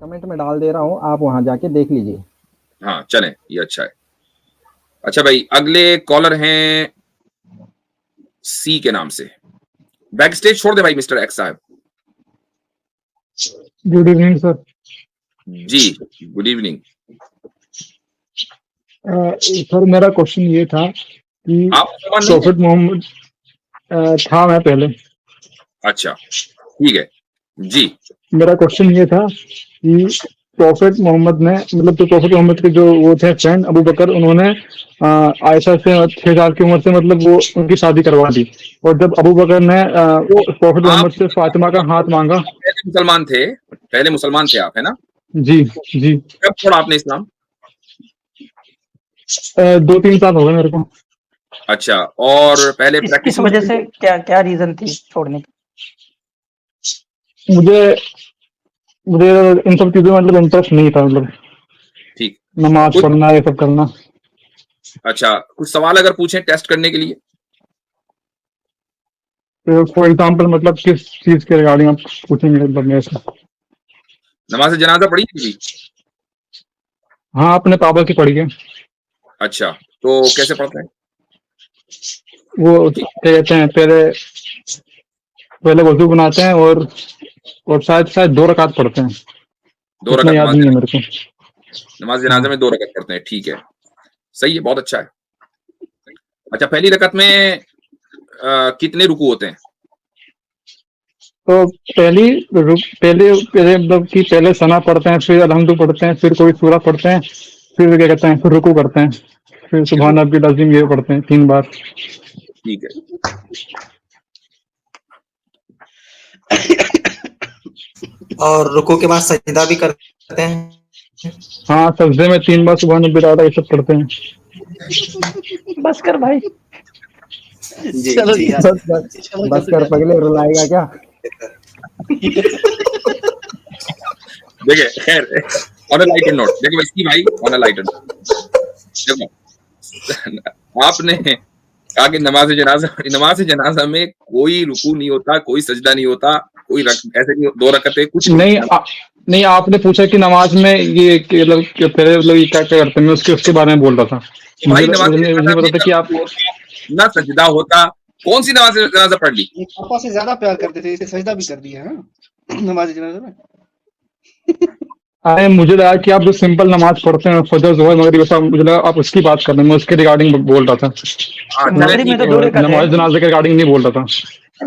Comment में डाल दे रहा हूँ, आप वहां जाके देख लीजिए। हाँ चलें, ये अच्छा है। अच्छा भाई, अगले कॉलर हैं सी के नाम से। बैक स्टेज छोड़ दे भाई मिस्टर एक्स साहब। Good evening sir. जी गुड इवनिंग। सर मेरा क्वेश्चन ये था कि आप मुसलमान नहीं प्रॉफिट मोहम्मद था मैं पहले। अच्छा ठीक है जी। मेरा क्वेश्चन ये था कि प्रॉफिट मोहम्मद ने मतलब जो प्रॉफिट मोहम्मद के जो वो थे फ्रेंड अबू बकर, उन्होंने आयशा से 6 साल की उम्र से मतलब वो उनकी शादी करवा दी। और जब अबू बकर ने तो प्रॉफिट आप मोहम्मद से फातिमा का हाथ मांगा। पहले मुसलमान थे, पहले मुसलमान थे आप, है ना? जी जी। कब छोड़ा आपने इस्लाम? 2-3 साल हो गए मेरे को। अच्छा, और पहले किस प्रैक्टिस वजह से, क्या क्या रीजन थी छोड़ने की? मुझे इन सब चीजों में मतलब इंटरेस्ट नहीं था, मतलब ठीक। नमाज कुछ पढ़ना ये सब करना। अच्छा, कुछ सवाल अगर पूछें टेस्ट करने के लिए? फॉर एग्जाम्पल मतलब किस चीज के रिगार्डिंग आप पूछेंगे मतलब मेरे से? नमाज जनाजा पढ़ी थी? हाँ, अपने पापा की पढ़ी है। अच्छा, तो कैसे पढ़ते हैं? वो क्या कहते हैं, पहले वजू बनाते हैं और शायद 2 रकात पढ़ते हैं। 2 इतना रकात याद नहीं है मेरे को। नमाज जनाजा में 2 रकात पढ़ते हैं, ठीक है, सही है, बहुत अच्छा है। अच्छा, पहली रकात में कितने रुकू होते हैं? तो पहले मतलब कि पहले सना पढ़ते हैं, फिर अलहम्दु पढ़ते हैं, फिर कोई सूरा पढ़ते हैं, फिर क्या कहते हैं, फिर रुकू करते हैं, फिर सुभान रब्बिल अज़ीम ये पढ़ते हैं 3 बार। ठीक है। और रुकू के बाद सजदा भी करते हैं। हाँ, सजदे में 3 बार सुभान रब्बिल आला ये सब पढ़ते हैं। बस कर भाई। जी चलो जी। बस कर पगले, रुलाएगा क्या? देखिए खैर, ऑन अ लाइटर नोट, देखो इसकी भाई, ऑन अ लाइटर नोट, देखो आपने कहा कि नमाज जनाजा में कोई रुकू नहीं होता, कोई सजदा नहीं होता, कोई ऐसे नहीं, 2 रकते कुछ नहीं नहीं, आपने पूछा कि नमाज में ये मतलब पहले मतलब ये क्या क्या करते हैं, मैं उसके बारे में बोल रहा था। भाई मुझे नहीं पता था कि आप ना सजदा होता। कौन सी नमाज जनाजा पढ़ ली? पापा से ज्यादा प्यार करते थे, इसे सजदा भी कर दिया है नमाज जनाजा में। अरे मुझे लगा कि आप जो सिंपल नमाज पढ़ते हैं फजर ज़ोहर मगरिब, ऐसा मुझे लगा आप उसकी बात कर रहे हैं, मैं उसके रिगार्डिंग बोल रहा था। मगरिब में तो 2 रकात है। नमाज जनाजे के रिगार्डिंग नहीं बोल रहा था।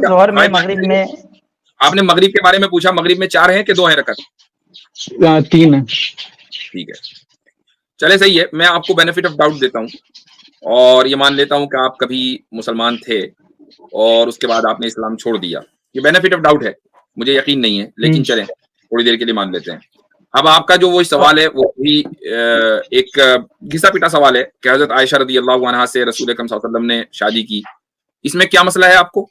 जोहर में, मगरिब में। आपने मगरिब के बारे में पूछा, मगरिब में 4 हैं कि 2 हैं रकत? 3 है। ठीक है, चले सही है। मैं आपको बेनिफिट ऑफ डाउट देता हूँ और ये मान लेता हूँ कि आप कभी मुसलमान थे और उसके बाद आपने इस्लाम छोड़ दिया। ये बेनिफिट ऑफ डाउट है, मुझे यकीन नहीं है, लेकिन चलें थोड़ी देर के लिए मान लेते हैं। अब आपका जो वो सवाल है वो भी एक घिसा पिटा सवाल है कि हजरत आयशा रदी अल्लाह अन्हा से रसूल अकरम सल्लल्लाहु अलैहि वसल्लम ने शादी की, इसमें क्या मसला है आपको?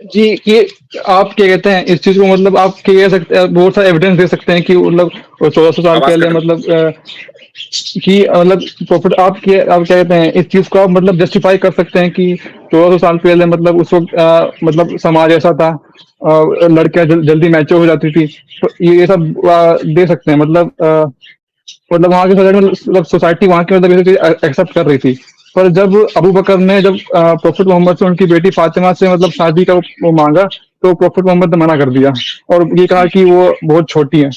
जी, ये आप क्या कहते हैं इस चीज को, मतलब आप क्या कह सकते हैं, बहुत सारे एविडेंस दे सकते हैं कि मतलब 1400 साल पहले मतलब कि मतलब प्रॉफिट आप क्या कहते हैं इस चीज को आप मतलब जस्टिफाई कर सकते हैं कि 1400 साल पहले मतलब उस वक्त मतलब समाज ऐसा था, लड़कियां जल्दी मैच्योर हो जाती थी, तो ये सब दे सकते हैं मतलब वहाँ की मतलब सोसाइटी वहाँ की मतलब एक्सेप्ट कर रही थी। पर जब अबू बकर ने जब प्रॉफिट मोहम्मद से उनकी बेटी फातिमा से मतलब शादी का वो मांगा, तो प्रॉफिट मोहम्मद ने मना कर दिया और ये कहा कि वो बहुत छोटी है।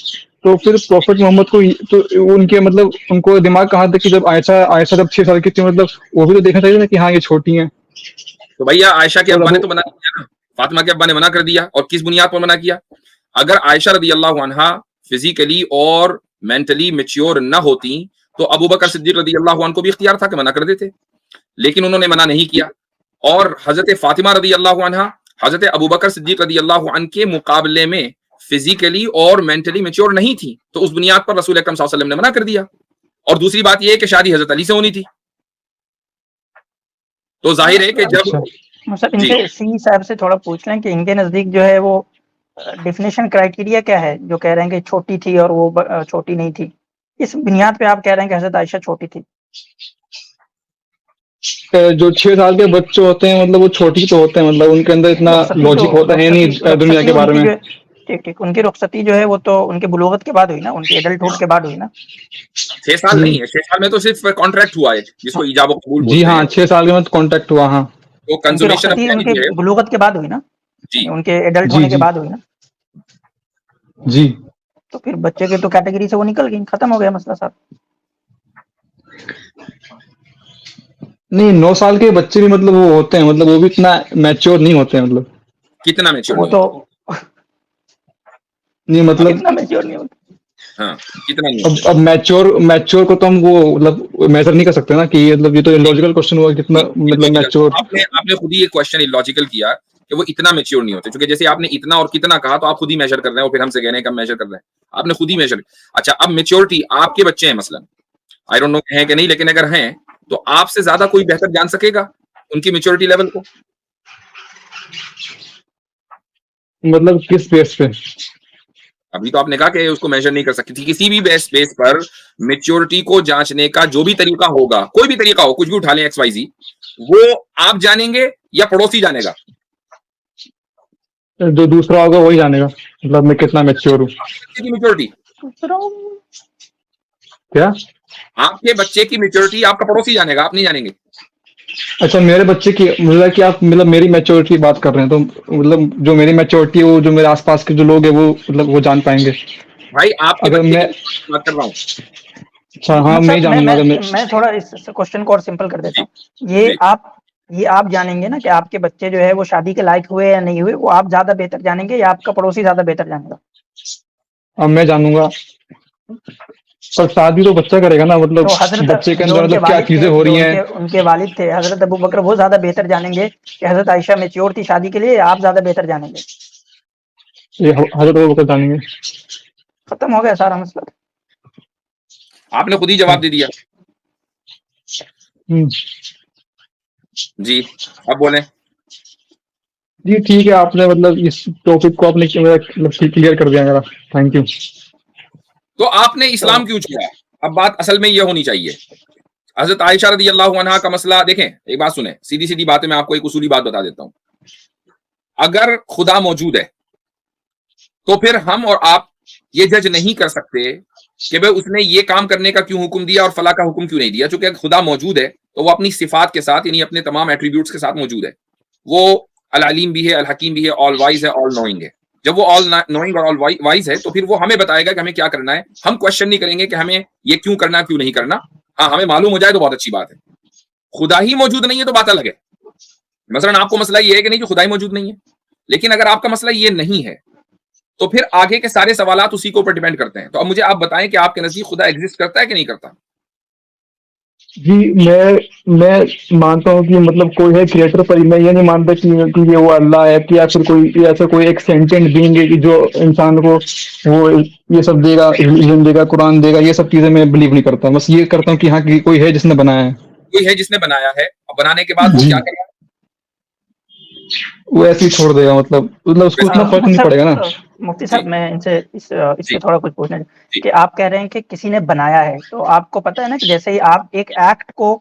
तो फिर प्रॉफिट मोहम्मद को तो उनके मतलब उनको दिमाग कहाँ था कि जब आयशा जब 6 साल की थी, मतलब वो भी तो देखना चाहिए ना कि हाँ ये छोटी है। तो भैया आयशा के अब्बा ने तो मना किया ना, फातिमा के अब्बा ने मना कर दिया, और किस बुनियाद पर मना किया? अगर आयशा रदी अल्लाह अन्हा फिजिकली और मेंटली मैच्योर न होती तो अबू बकर सिद्दीक रदी अल्लाह अन्हु को भी इख्तियार था कि मना कर देते, लेकिन उन्होंने मना नहीं किया। और हजरत फातिमा रदी अल्लाह अन्हा हजरत अबू बकर सिद्दीक रदी अल्लाह अन्हु के मुकाबले में फिजिकली और मेंटली मैच्योर नहीं थी, तो उस बुनियाद पर रसूल अकरम सल्लल्लाहु अलैहि वसल्लम ने मना कर दिया। और दूसरी बात यह है कि शादी हजरत अली से होनी थी, तो जाहिर है कि जब सर इनसे सी साहब से थोड़ा पूछ लें कि इनके नजदीक जो है वो डेफिनेशन क्राइटेरिया क्या है, जो कह रहे हैं कि छोटी थी और वो छोटी नहीं थी, इस बुनियाद पे आप कह रहे हैं कि हजरत आयशा छोटी थी? जो 6 साल के बच्चे होते हैं मतलब वो छोटी तो होते हैं, मतलब उनके अंदर इतना लॉजिक होता है नहीं दुनिया के बारे में। ठीक ठीक, उनकी रुखसती जो है वो तो उनके बुलूगत के बाद हुई ना, उनके एडल्टहुड के बाद हुई ना। 6 साल नहीं है, 6 साल में तो सिर्फ कॉन्ट्रैक्ट हुआ है जिसको ईजाब और कबूल जी बोलते हाँ हैं। 6 साल के बाद कॉन्टेक्ट हुआ। हाँ तो उनकी कंज्यूमेशन ऑफ रुखसती मैरिज उनके है। बुलूगत के बाद हुई ना, जी उनके एडल्ट जी होने के जी बाद हुई ना। जी। तो फिर बच्चे के तो कैटेगरी से वो निकल गई, खत्म हो गया मसला साहब। नहीं 9 साल के बच्चे भी मतलब वो होते हैं, मतलब वो भी इतना मैच्योर नहीं होते हैं, मतलब कितना तो मैच्योर वो नहीं तो होता? नहीं मतलब कितना मैच्योर नहीं होता। हाँ, कितना नहीं अब होता? अब मैच्योर को तो हम वो मतलब मेजर नहीं कर सकते ना कि मतलब ये तो लॉजिकल क्वेश्चन हुआ कितना मतलब Illogical। मैच्योर। आपने आपने खुद ही एक क्वेश्चन इलॉजिकल किया कि वो इतना मैच्योर नहीं होते, क्योंकि जैसे आपने इतना और कितना कहा तो आप खुद ही मेजर कर रहे हो, फिर हमसे कह रहे हैं कि हम मेजर कर रहे हैं, आपने खुद ही मेजर। अच्छा, अब मेच्योरिटी आपके बच्चे हैं मसलन, आई डोंट नो हैं कि नहीं, लेकिन अगर हैं तो आपसे ज्यादा कोई बेहतर जान सकेगा उनकी मेच्योरिटी लेवल को? मतलब किस बेस पे? अभी तो आपने कहा कि उसको मेजर नहीं कर सकती थी। किसी भी बेस पर मेच्योरिटी को जांचने का जो भी तरीका होगा, कोई भी तरीका हो, कुछ भी उठा लें XYZ, वो आप जानेंगे या पड़ोसी जानेगा? जो दूसरा होगा वही जानेगा मतलब मैं कितना मैच्योर हूँ। बच्चे की मेच्योरिटी, क्या? आपके बच्चे की मेच्योरिटी आपका पड़ोसी जानेगा, आप नहीं जानेंगे। अच्छा मेरे बच्चे की मतलब कि आप मतलब मेरी मैच्योरिटी की बात कर रहे हैं, तो मतलब जो मेरी मैच्योरिटी है वो जो मेरे आसपास के जो लोग हैं वो मतलब वो जान पाएंगे। भाई आपके अगर बच्चे मैं की बात कर रहा हूँ। अच्छा हाँ मैं मतलब जानूंगा अगर मैं मैं थोड़ा इस क्वेश्चन को और सिंपल कर देता जी हूँ। ये जी। आप जानेंगे ना कि आपके बच्चे जो है वो शादी के लायक हुए या नहीं हुए, वो आप ज्यादा बेहतर जानेंगे या आपका पड़ोसी ज्यादा बेहतर जानेगा? अब मैं जानूंगा, पर शादी तो बच्चा करेगा ना, मतलब तो हजरत बच्चे के जो अंदर उनके मतलब क्या वालिद चीजें थे, हो जो रही हैं। उनके वालिद थे हजरत अबू बकर, वो ज्यादा बेहतर जानेंगे कि हजरत आयशा मैच्योर थी शादी के लिए, या आप ज्यादा बेहतर जानेंगे? ये हजरत अबू बकर जानेंगे। खत्म हो गया सारा मसला। आपने खुद ही जवाब दे दिया। हम्म, जी, अब बोलें। जी ठीक है, आपने मतलब इस टॉपिक को आपने क्लियर कर दिया मेरा, थैंक यू। तो आपने इस्लाम क्यों छोड़ा? अब बात असल में यह होनी चाहिए। हजरत आयशा रदी अल्लाह अन्हा का मसला देखें, एक बात सुने, सीधी सीधी बात है, मैं आपको एक उसूली बात बता देता हूं। अगर खुदा मौजूद है तो फिर हम और आप ये जज नहीं कर सकते कि भाई उसने ये काम करने का क्यों हुक्म दिया और फला का हुक्म क्यों नहीं दिया। चूंकि खुदा मौजूद है तो वो अपनी सिफात के साथ, यानी अपने तमाम एट्रीब्यूट्स के साथ मौजूद है। वो अल अलीम भी है, अल हकीम भी है, ऑल वाइज है, ऑल नोइंग है। जब वो ऑल नोइंग और ऑल वाइज है तो फिर वो हमें बताएगा कि हमें क्या करना है। हम क्वेश्चन नहीं करेंगे कि हमें ये क्यों करना, क्यों नहीं करना। हाँ, हमें मालूम हो जाए तो बहुत अच्छी बात है। खुदा ही मौजूद नहीं है तो बात अलग है। मसलन आपको मसला ये है कि नहीं कि खुदा ही मौजूद नहीं है, लेकिन अगर आपका मसला ये नहीं है तो फिर आगे के सारे सवालात उसी के ऊपर डिपेंड करते हैं। तो अब मुझे आप बताएं कि आपके नजदीक खुदा एग्जिस्ट करता है कि नहीं करता? जी मैं मानता हूँ कि मतलब कोई है क्रिएटर, पर मैं ये नहीं मानता कि ये वो अल्लाह है कि या फिर कोई ऐसा कोई एक सेंटेंट बीइंग है कि जो इंसान को वो ये सब देगा, इल्म देगा, कुरान देगा, ये सब चीजें मैं बिलीव नहीं करता। बस ये करता हूँ कि हाँ कि कोई है जिसने बनाया है। कोई है जिसने बनाया है, और बनाने के बाद वो जी क्या करेगा? वो ऐसे ही छोड़ देगा, मतलब उसको उतना फर्क नहीं पड़ेगा ना। मुफ्ती जी साहब, मैं इनसे इस पे जी थोड़ा कुछ पूछना जी कि आप कह रहे हैं कि किसी ने बनाया है, तो आपको पता है ना कि जैसे ही आप एक एक्ट को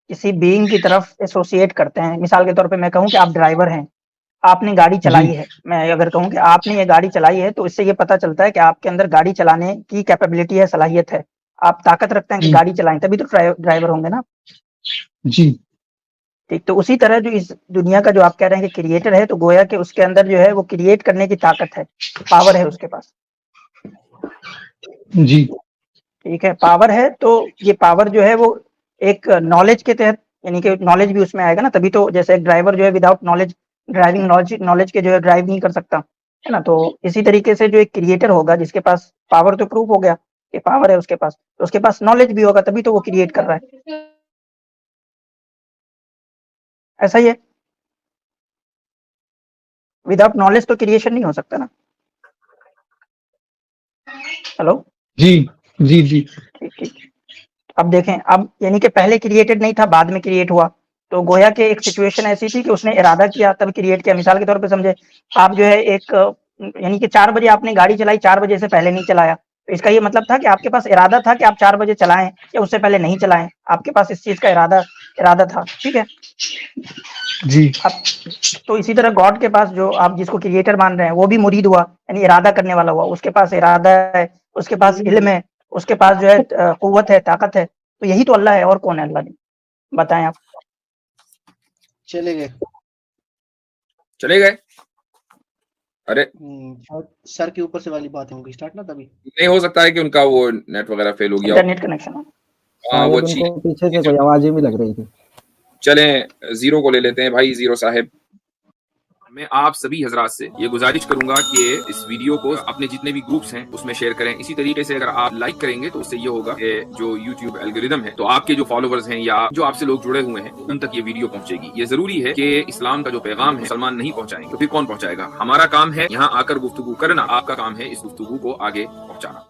किसी बीइंग की तरफ एसोसिएट करते हैं, मिसाल के तौर पे मैं कहूँ कि आप ड्राइवर हैं, आपने गाड़ी जी चलाई है, मैं अगर कहूँ कि आपने ये गाड़ी चलाई है, तो इससे ये पता चलता है कि आपके अंदर गाड़ी चलाने की कैपेबिलिटी है, सलाहियत है, आप ताकत रखते हैं कि गाड़ी चलाएं, तभी तो ड्राइवर होंगे ना। जी ठीक, तो उसी तरह जो इस दुनिया का जो आप कह रहे हैं कि क्रिएटर है, तो गोया कि उसके अंदर जो है वो क्रिएट करने की ताकत है, पावर है उसके पास। जी ठीक है, पावर है, तो ये पावर जो है वो एक नॉलेज के तहत, यानी कि नॉलेज भी उसमें आएगा ना, तभी तो जैसे एक ड्राइवर जो है विदाउट नॉलेज, ड्राइविंग नॉलेज के जो है ड्राइव नहीं कर सकता है ना। तो इसी तरीके से जो एक क्रिएटर होगा जिसके पास पावर, तो प्रूफ हो गया कि पावर है उसके पास, तो उसके पास नॉलेज भी होगा, तभी तो वो क्रिएट कर रहा है। ऐसा ही है, विदाउट नॉलेज तो क्रिएशन नहीं हो सकता ना। हेलो, जी जी जी ठीक ठीक। अब देखें, अब यानी कि पहले क्रिएटेड नहीं था, बाद में क्रिएट हुआ, तो गोया के एक सिचुएशन ऐसी थी कि उसने इरादा किया तब क्रिएट किया। मिसाल के तौर पे समझे, आप जो है एक यानी कि 4 बजे आपने गाड़ी चलाई, 4 बजे से पहले नहीं चलाया, तो इसका ये मतलब था कि आपके पास इरादा था कि आप 4 बजे चलाएं या उससे पहले नहीं चलाएं, आपके पास इस चीज का इरादा था, ठीक है। जी अब तो इसी तरह गॉड के पास, जो आप जिसको क्रिएटर मान रहे हैं, वो भी मुरीद हुआ, यानी इरादा करने वाला हुआ, उसके पास इरादा है, उसके पास इल्म है, उसके पास जो है कुव्वत है, ताकत है। तो यही तो अल्लाह है, और कौन है अल्लाह नहीं? बताएं आप। चले गए। चले गए। अरे सर के ऊपर से वाली बात होगी स्टार्ट ना, तभी नहीं हो सकता है कि उनका वो नेट वगैरह फेल हो गया हो। Internet connection. हाँ वो शायद उनको पीछे से कोई आवाज ही भी लग रही थी। चलें जीरो को ले लेते हैं भाई। जीरो साहब, मैं आप सभी हजरात से ये गुजारिश करूंगा कि इस वीडियो को अपने जितने भी ग्रुप्स हैं उसमें शेयर करें। इसी तरीके से अगर आप लाइक करेंगे तो उससे ये होगा कि जो यूट्यूब एल्गोरिदम है, तो आपके जो फॉलोवर्स हैं या जो आपसे लोग जुड़े हुए हैं, उन तक ये वीडियो पहुंचेगी। ये जरूरी है कि इस्लाम का जो पैगाम है मुसलमान नहीं पहुंचाएंगे तो फिर कौन पहुंचाएगा? हमारा काम है यहाँ आकर गुफ्तगू करना, आपका काम है इस गुफ्तगू को आगे पहुंचाना।